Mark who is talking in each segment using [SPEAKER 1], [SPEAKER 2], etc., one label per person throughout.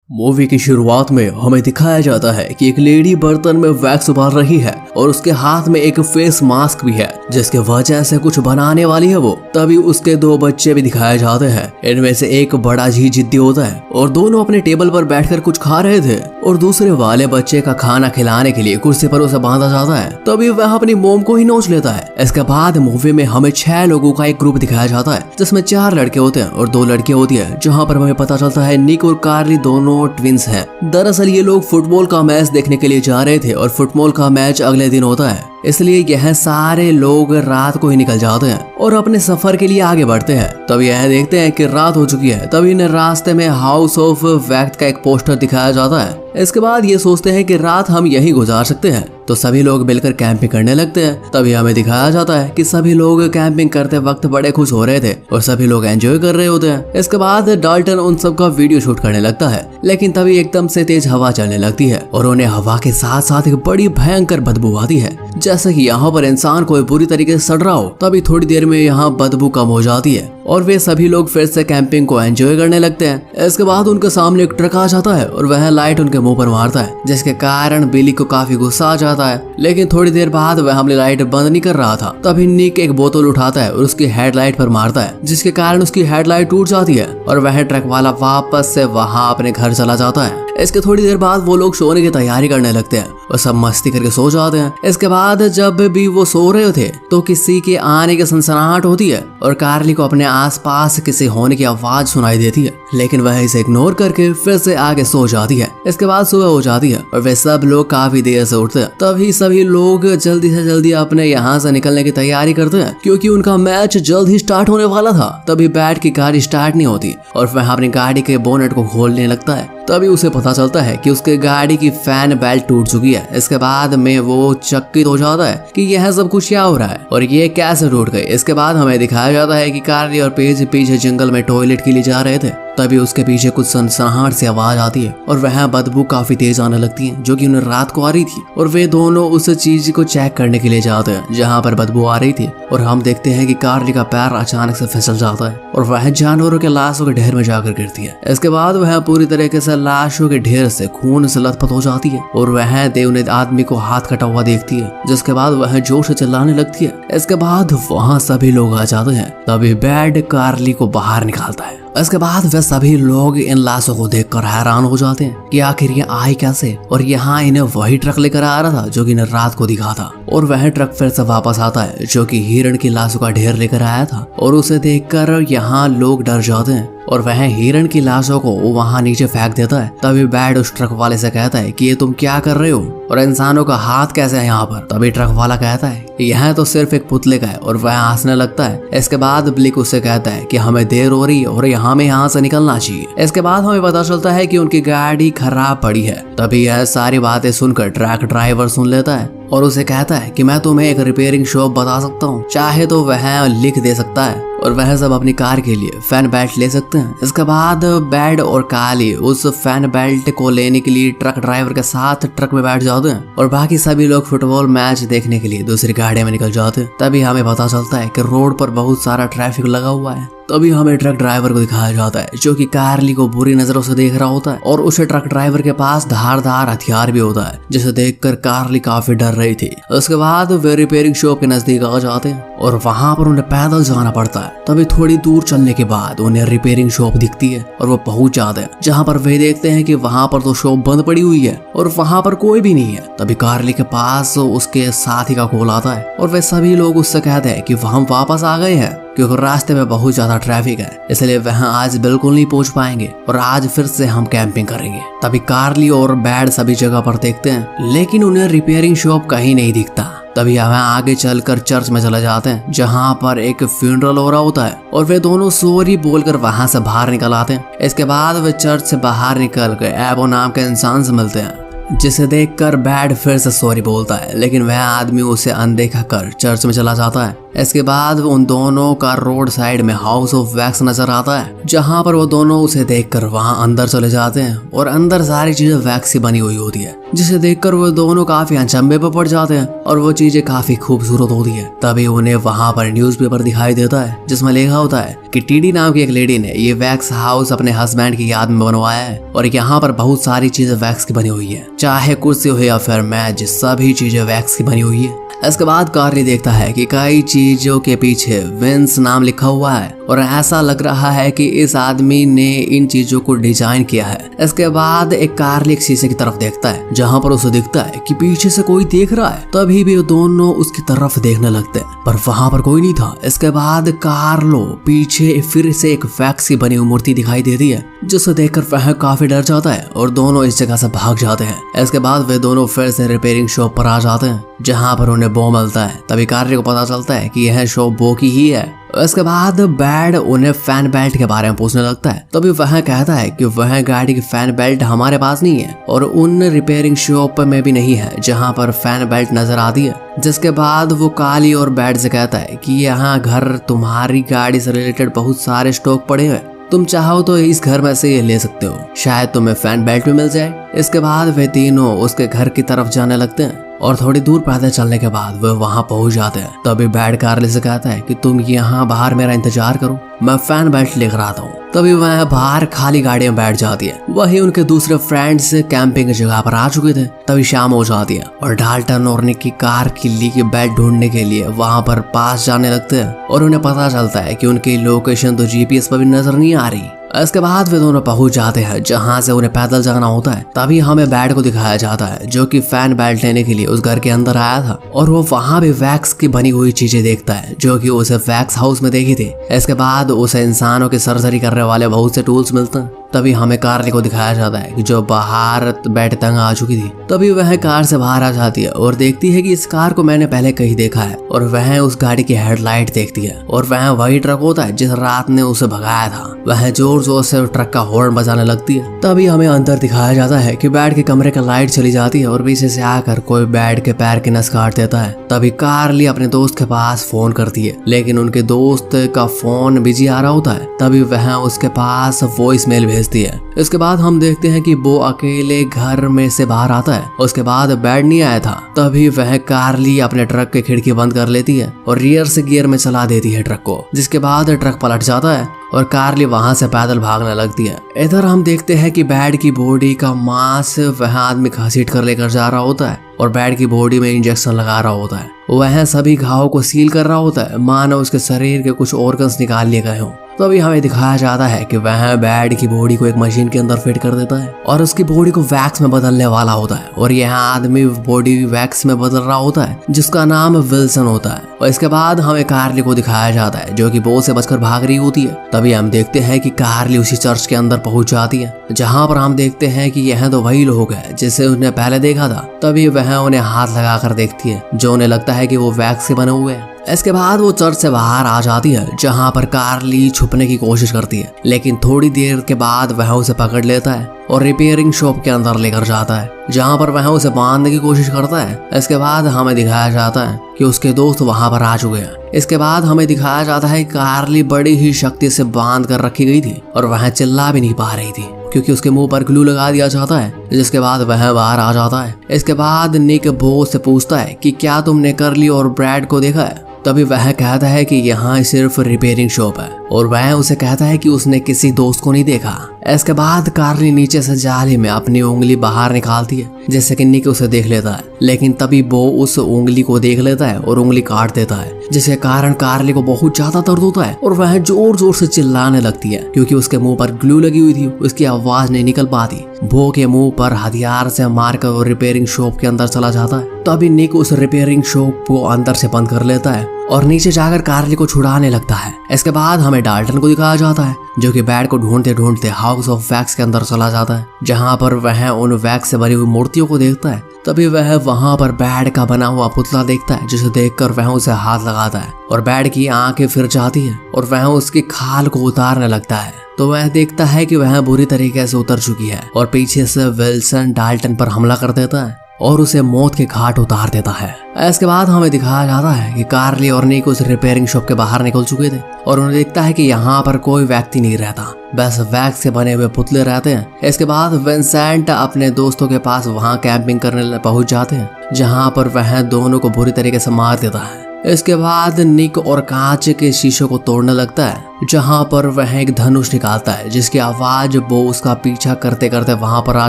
[SPEAKER 1] Movie की शुरुआत में हमें दिखाया जाता है कि एक लेडी बर्तन में वैक्स उबाल रही है और उसके हाथ में एक फेस मास्क भी है जिसके वजह से कुछ बनाने वाली है वो। तभी उसके दो बच्चे भी दिखाए जाते हैं। इनमें से एक बड़ा ही जिद्दी होता है और दोनों अपने टेबल पर बैठकर कुछ खा रहे थे और दूसरे वाले बच्चे का खाना खिलाने के लिए कुर्सी पर उसे बांधा जाता है। तभी वह अपनी मोम को ही नोच लेता है। इसके बाद मूवी में हमें 6 लोगों का एक ग्रुप दिखाया जाता है जिसमें 4 लड़के होते हैं और 2 लड़कियां होती है, जहाँ पर हमें पता चलता है निक और कार्ली दोनों ट्विंस हैं। दरअसल ये लोग फुटबॉल का मैच देखने के लिए जा रहे थे और फुटबॉल का मैच अगले दिन होता है, इसलिए यह सारे लोग रात को ही निकल जाते हैं और अपने सफर के लिए आगे बढ़ते हैं। तब यह देखते हैं कि रात हो चुकी है। तभी इन्हें रास्ते में हाउस ऑफ वैक्स का एक पोस्टर दिखाया जाता है। इसके बाद ये सोचते हैं कि रात हम यहीं गुजार सकते हैं, तो सभी लोग मिलकर कैंपिंग करने लगते हैं। तभी हमें दिखाया जाता है कि सभी लोग कैंपिंग करते वक्त बड़े खुश हो रहे थे और सभी लोग एंजॉय कर रहे होते हैं। इसके बाद डाल्टन उन सब का वीडियो शूट करने लगता है, लेकिन तभी एकदम से तेज हवा चलने लगती है और उन्हें हवा के साथ साथ एक बड़ी भयंकर बदबू आती है, जैसे कि यहाँ पर इंसान कोई बुरी तरीके से सड़ रहा हो। तभी थोड़ी देर में यहाँ बदबू कम हो जाती है और वे सभी लोग फिर से कैंपिंग को एंजॉय करने लगते हैं। इसके बाद उनके सामने एक ट्रक आ जाता है और वह लाइट उनके मुंह पर मारता है, जिसके कारण बिली को काफी गुस्सा आ जाता है। लेकिन थोड़ी देर बाद वह अपनी लाइट बंद नहीं कर रहा था। तभी निक एक बोतल उठाता है और उसकी हेडलाइट पर मारता है, जिसके कारण उसकी हेडलाइट टूट जाती है और वह ट्रक वाला वापस से वहां अपने घर चला जाता है। इसके थोड़ी देर बाद वो लोग सोने की तैयारी करने लगते हैं और सब मस्ती करके सो जाते हैं। इसके बाद जब भी वो सो रहे थे तो किसी के आने की सनसनाहट होती है और कार्ली को अपने आसपास किसी होने की आवाज सुनाई देती है, लेकिन वह इसे इग्नोर करके फिर से आगे सो जाती है। इसके बाद सुबह हो जाती है और वे सब लोग काफी देर से उठते हैं। तभी सभी लोग जल्दी से जल्दी अपने यहाँ से निकलने की तैयारी करते हैं, क्योंकि उनका मैच जल्द ही स्टार्ट होने वाला था। तभी बैट की गाड़ी स्टार्ट नहीं होती और वह अपनी गाड़ी के बोनेट को खोलने लगता है। तभी उसे पता चलता है कि उसके गाड़ी की फैन बेल्ट टूट चुकी है। इसके बाद में वो चकित हो जाता है कि यह सब कुछ क्या हो रहा है और ये कैसे टूट गई। इसके बाद हमें दिखाया जाता है कि कार्ली और पेज पीछे जंगल में टॉयलेट के लिए जा रहे थे। तभी उसके पीछे कुछ सनसनाहट से आवाज आती है और वह बदबू काफी तेज आने लगती है, जो कि उन्हें रात को आ रही थी। और वे दोनों उस चीज को चेक करने के लिए जाते हैं जहाँ पर बदबू आ रही थी और हम देखते हैं कि कार्ली का पैर अचानक से फिसल जाता है और वह जानवरों के लाशों के ढेर में जाकर गिरती है। इसके बाद वह पूरी तरीके से लाशों के ढेर से खून से लथपथ हो जाती है और वह देवने आदमी को हाथ कटा हुआ देखती है, जिसके बाद वह जोर से चिल्लाने लगती है। इसके बाद वहाँ सभी लोग आ जाते हैं। तभी बैड कार्ली को बाहर निकालता है। इसके बाद वे सभी लोग इन लाशों को देखकर हैरान हो जाते हैं कि आखिर ये आई कैसे, और यहाँ इन्हें वही ट्रक लेकर आ रहा था जो कि इन्हें रात को दिखा था। और वह ट्रक फिर से वापस आता है जो कि हिरण की लाशों का ढेर लेकर आया था और उसे देखकर यहाँ लोग डर जाते हैं और वह हिरण की लाशों को वहां नीचे फेंक देता है। तभी बैड उस ट्रक वाले से कहता है कि ये तुम क्या कर रहे हो और इंसानों का हाथ कैसे है यहाँ पर। तभी ट्रक वाला कहता है यह तो सिर्फ एक पुतले का है और वह हंसने लगता है। इसके बाद ब्लिक उससे कहता है कि हमें देर हो रही है और हमें यहाँ से निकलना चाहिए। इसके बाद हमें पता चलता है कि उनकी गाड़ी खराब पड़ी है। तभी यह सारी बातें सुनकर ट्रक ड्राइवर सुन लेता है और उसे कहता है कि मैं तुम्हें एक रिपेयरिंग शॉप बता सकता हूँ, चाहे तो वह लिख दे सकता है और वह सब अपनी कार के लिए फैन बेल्ट ले सकते हैं। इसके बाद बैड और काली उस फैन बेल्ट को लेने के लिए ट्रक ड्राइवर के साथ ट्रक में बैठ जाते हैं और बाकी सभी लोग फुटबॉल मैच देखने के लिए दूसरी गाड़ी में निकल जाते हैं। तभी हमें पता चलता है कि रोड पर बहुत सारा ट्रैफिक लगा हुआ है। तभी हमें ट्रक ड्राइवर को दिखाया जाता है जो कि कार्ली को बुरी नजरों से देख रहा होता है और उस ट्रक ड्राइवर के पास धारदार हथियार भी होता है, जिसे देखकर कार्ली काफी डर रही थी। उसके बाद वे रिपेयरिंग शॉप के नजदीक आ जाते हैं और वहां पर उन्हें पैदल जाना पड़ता है। तभी थोड़ी दूर चलने के बाद उन्हें रिपेयरिंग शॉप दिखती है और वो पहुंच जाते हैं, जहां पर वे देखते हैं कि वहां पर तो शॉप बंद पड़ी हुई है और वहां पर कोई भी नहीं है। तभी कार्ली के पास उसके साथी का कॉल आता है और वे सभी लोग उससे कहते हैं कि हम वापस आ गए हैं, क्योंकि रास्ते में बहुत ज्यादा ट्रैफिक है, इसलिए वह आज बिल्कुल नहीं पहुंच पाएंगे और आज फिर से हम कैंपिंग करेंगे। तभी कार्ली और बैड सभी जगह पर देखते हैं, लेकिन उन्हें रिपेयरिंग शॉप कहीं नहीं दिखता। तभी हमें आगे चलकर चर्च में चले जाते हैं, जहां पर एक फ्यूनरल हो रहा होता है और वे दोनों सॉरी बोलकर वहां से बाहर निकल आते हैं। इसके बाद वे चर्च से बाहर निकल कर एबो नाम के इंसान से मिलते हैं, जिसे देखकर बैड फिर से सॉरी बोलता है, लेकिन वह आदमी उसे अनदेखा कर चर्च में चला जाता है। इसके बाद उन दोनों का रोड साइड में हाउस ऑफ वैक्स नजर आता है, जहाँ पर वो दोनों उसे देखकर वहाँ अंदर चले जाते हैं और अंदर सारी चीजें वैक्स से बनी हुई होती है, जिसे देखकर वो दोनों काफी अचंभे पर पड़ जाते हैं और वो चीजें काफी खूबसूरत होती है। तभी उन्हें वहाँ पर न्यूज़पेपर दिखाई देता है जिसमें लिखा होता है कि टीडी नाम की एक लेडी ने ये वैक्स हाउस अपने हस्बैंड की याद में बनवाया है और यहाँ पर बहुत सारी चीजें वैक्स की बनी हुई है, चाहे कुर्सी हो या फिर मेज, सभी चीजें वैक्स की बनी हुई है। इसके बाद कार्ली देखता है कि कई चीजों के पीछे विंस नाम लिखा हुआ है और ऐसा लग रहा है कि इस आदमी ने इन चीजों को डिजाइन किया है। इसके बाद एक कार्ली एक शीशे की तरफ देखता है, जहाँ पर उसे दिखता है कि पीछे से कोई देख रहा है। तभी भी दोनों उसकी तरफ देखने लगते हैं, पर वहाँ पर कोई नहीं था। इसके बाद कार्लो पीछे फिर से एक वैक्स की बनी हुई मूर्ति दिखाई देती है, जिसे देखकर वह काफी डर जाता है और दोनों इस जगह से भाग जाते हैं। इसके बाद वे दोनों फिर से रिपेयरिंग शॉप पर आ जाते हैं, जहाँ पर उन्हें बो मिलता है। तभी कार्य को पता चलता है कि यह शॉप बो की ही है। इसके बाद बैड उन्हें फैन बेल्ट के बारे में पूछने लगता है। तभी वह कहता है कि वह गाड़ी की फैन बेल्ट हमारे पास नहीं है और उन रिपेयरिंग शॉप में भी नहीं है जहाँ पर फैन बेल्ट नजर आती है। जिसके बाद वो काली और बैड से कहता है कि यहाँ घर तुम्हारी गाड़ी से रिलेटेड बहुत सारे स्टॉक पड़े हैं, तुम चाहो तो इस घर में से ये ले सकते हो, शायद तुम्हें फैन बेल्ट भी मिल जाए। इसके बाद वे तीनों उसके घर की तरफ जाने लगते हैं और थोड़ी दूर पैदल चलने के बाद वे वहां पहुंच जाते हैं। तभी बैड कार्ली से कहता है कि तुम यहाँ बाहर मेरा इंतजार करो, मैं फैन बेल्ट लेकर आता हूँ। तभी वह बाहर खाली गाड़ी में बैठ जाती है। वही उनके दूसरे फ्रेंड्स कैंपिंग की जगह पर आ चुके थे। तभी शाम हो जाती है और डाल्टन और निक की कार की लीक बेल्ट ढूंढने के लिए वहां पर पास जाने लगते हैं और उन्हें पता चलता है कि उनकी लोकेशन तो जीपीएस पर भी नजर नहीं आ रही। इसके बाद वे दोनों पहुंच जाते हैं जहां से उन्हें पैदल जाना होता है। तभी हमें बैड को दिखाया जाता है, जो कि फैन बेल्ट लेने के लिए उस घर के अंदर आया था और वो वहां भी वैक्स की बनी हुई चीजें देखता है, जो कि उसे वैक्स हाउस में देखी थी। इसके बाद उसे इंसानों की सर्जरी करने वाले बहुत से टूल्स मिलते हैं। तभी हमें कार्ली को दिखाया जाता है कि जो बाहर बैठ तंग आ चुकी थी। तभी वह कार से बाहर आ जाती है और देखती है कि इस कार को मैंने पहले कहीं देखा है और वह उस गाड़ी की हेडलाइट देखती है और वह वही ट्रक होता है जिस रात ने उसे भगाया था। वह जोर जोर से ट्रक का हॉर्न बजाने लगती है। तभी हमें अंदर दिखाया जाता है कि बैड के कमरे का लाइट चली जाती है और पीछे से आकर कोई बैड के पैर की नस काट देता है। तभी कार्ली अपने दोस्त के पास फोन करती है, लेकिन उनके दोस्त का फोन बिजी आ रहा होता है। तभी वह उसके पास वॉइस मेल भेजती है। इसके बाद हम देखते हैं कि वो अकेले घर में से बाहर आता है। उसके बाद बैड नहीं आया था। तभी वह कार्ली अपने ट्रक की खिड़की बंद कर लेती है और रियर से गियर में चला देती है ट्रक को, जिसके बाद ट्रक पलट जाता है और कार्ली वहां से पैदल भागने लगती है। इधर हम देखते हैं कि बैड की बॉडी का मांस वह आदमी घसीट कर लेकर जा रहा होता है और बैड की बॉडी में इंजेक्शन लगा रहा होता है। वह सभी घावों को सील कर रहा होता है, मानो उसके शरीर के कुछ ऑर्गन्स निकाल लिए गए हों। तो अभी हमें दिखाया जाता है कि वह बैड की बॉडी को एक मशीन के अंदर फिट कर देता है और उसकी बॉडी को वैक्स में बदलने वाला होता है और यह आदमी बॉडी वैक्स में बदल रहा होता है, जिसका नाम विल्सन होता है। और इसके बाद हमें कार्ली को दिखाया जाता है, जो कि बो से बचकर भाग रही होती है। तभी हम देखते हैं कि कार्ली उसी चर्च के अंदर पहुंच जाती है, जहां पर हम देखते हैं कि यह तो वही लोग हैं जिसे उसने पहले देखा था। तभी वह उन्हें हाथ लगाकर देखती है, जो उन्हें लगता है कि वो वैक्स से बने हुए हैं। इसके बाद वो चर्च से बाहर आ जाती है, जहां पर कार्ली छुपने की कोशिश करती है, लेकिन थोड़ी देर के बाद वह उसे पकड़ लेता है और रिपेयरिंग शॉप के अंदर लेकर जाता है, जहां पर वह उसे बांधने की कोशिश करता है। इसके बाद हमें दिखाया जाता है कि उसके दोस्त वहां पर आ चुके हैं। इसके बाद हमें दिखाया जाता है कि कार्ली बड़ी ही शक्ति से बांध कर रखी गई थी और वह चिल्ला भी नहीं पा रही थी, क्योंकि उसके मुंह पर ग्लू लगा दिया जाता है, जिसके बाद वह बाहर आ जाता है। इसके बाद निक बो से पूछता है कि क्या तुमने कर्ली और ब्रैड को देखा है। तभी वह कहता है कि यहाँ सिर्फ रिपेयरिंग शॉप है और वह उसे कहता है कि उसने किसी दोस्त को नहीं देखा। इसके बाद कार्ली नीचे से जाली में अपनी उंगली बाहर निकालती है, जैसे कि निक उसे देख लेता है, लेकिन तभी बो उस उंगली को देख लेता है और उंगली काट देता है, जिसके कारण कार्ली को बहुत ज्यादा दर्द होता है और वह जोर जोर से चिल्लाने लगती है, क्योंकि उसके मुंह पर ग्लू लगी हुई थी, उसकी आवाज नहीं निकल पाती। बो के मुंह पर हथियार से मारकर वो रिपेयरिंग शॉप के अंदर चला जाता है। तभी निक उस रिपेयरिंग शॉप को अंदर से बंद कर लेता है और नीचे जाकर कार्ली को छुड़ाने लगता है। इसके बाद हमें डाल्टन को दिखाया जाता है, जो कि बैड को ढूंढते ढूंढते हाउस ऑफ वैक्स के अंदर चला जाता है, जहां पर वह उन वैक्स से भरी हुई मूर्तियों को देखता है। तभी वह वहां पर बैड का बना हुआ पुतला देखता है, जिसे देखकर वह उसे हाथ लगाता है और बैड की आंखें फिर जाती है और वह उसकी खाल को उतारने लगता है। तो वह देखता है कि वह बुरी तरीके से उतर चुकी है और पीछे से विल्सन डाल्टन पर हमला कर देता है। और उसे मौत के घाट उतार देता है। इसके बाद हमें दिखाया जाता है कि कार्ली और निक उस रिपेयरिंग शॉप के बाहर निकल चुके थे और उन्हें दिखता है कि यहाँ पर कोई व्यक्ति नहीं रहता, बस वैक्स से बने हुए पुतले रहते हैं। इसके बाद विंसेंट अपने दोस्तों के पास वहाँ कैंपिंग करने पहुंच जाते हैं, जहाँ पर वह दोनों को बुरी तरीके से मार देता है। इसके बाद निक और कांच के शीशों को तोड़ने लगता है, जहां पर वह एक धनुष निकालता है जिसकी आवाज बो उसका पीछा करते करते वहां पर आ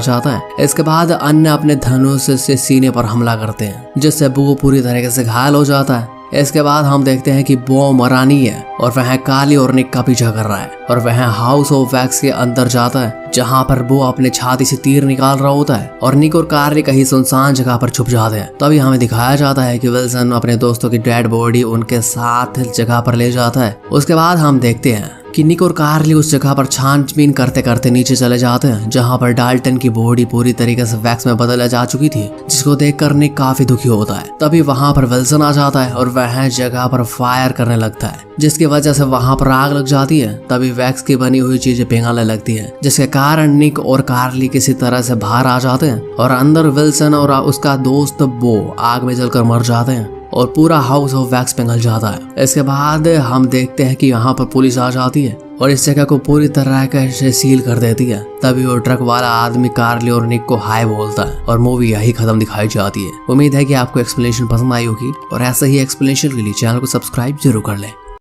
[SPEAKER 1] जाता है। इसके बाद अन्य अपने धनुष से सीने पर हमला करते हैं, जिससे बो पूरी तरीके से घायल हो जाता है। इसके बाद हम देखते हैं कि बो मरानी है और वह काली और निक का पीछा कर रहा है और वह हाउस ऑफ वैक्स के अंदर जाता है, जहां पर बो अपने छाती से तीर निकाल रहा होता है और निक और कार्ली कहीं सुनसान जगह पर छुप जाते हैं। तभी हमें दिखाया जाता है कि विल्सन अपने दोस्तों की डेड बॉडी उनके साथ जगह पर ले जाता है। उसके बाद हम देखते हैं कि निक और कार्ली उस जगह पर छानबीन करते करते नीचे चले जाते हैं, जहां पर डाल्टन की बॉडी पूरी तरीके से वैक्स में बदल जा चुकी थी, जिसको देखकर निक काफी दुखी होता है। तभी वहां पर विल्सन आ जाता है और वह जगह पर फायर करने लगता है, जिसकी वजह से वहां पर आग लग जाती है। तभी वैक्स की बनी हुई चीजें पिघलने लगती है, जिसके कारण निक और कार्ली किसी तरह से बाहर आ जाते हैं और अंदर विल्सन और उसका दोस्त बो आग में जलकर मर जाते हैं और पूरा हाउस ऑफ वैक्स पिघल जाता है। इसके बाद हम देखते हैं कि यहाँ पर पुलिस आ जाती है और इस जगह को पूरी तरह से सील कर देती है। तभी वो ट्रक वाला आदमी कार्ली और निक को हाय बोलता है और मूवी यही खत्म दिखाई जाती है। उम्मीद है कि आपको एक्सप्लेनेशन पसंद आई होगी और ऐसा ही एक्सप्लेनेशन के लिए चैनल को सब्सक्राइब जरूर कर लें।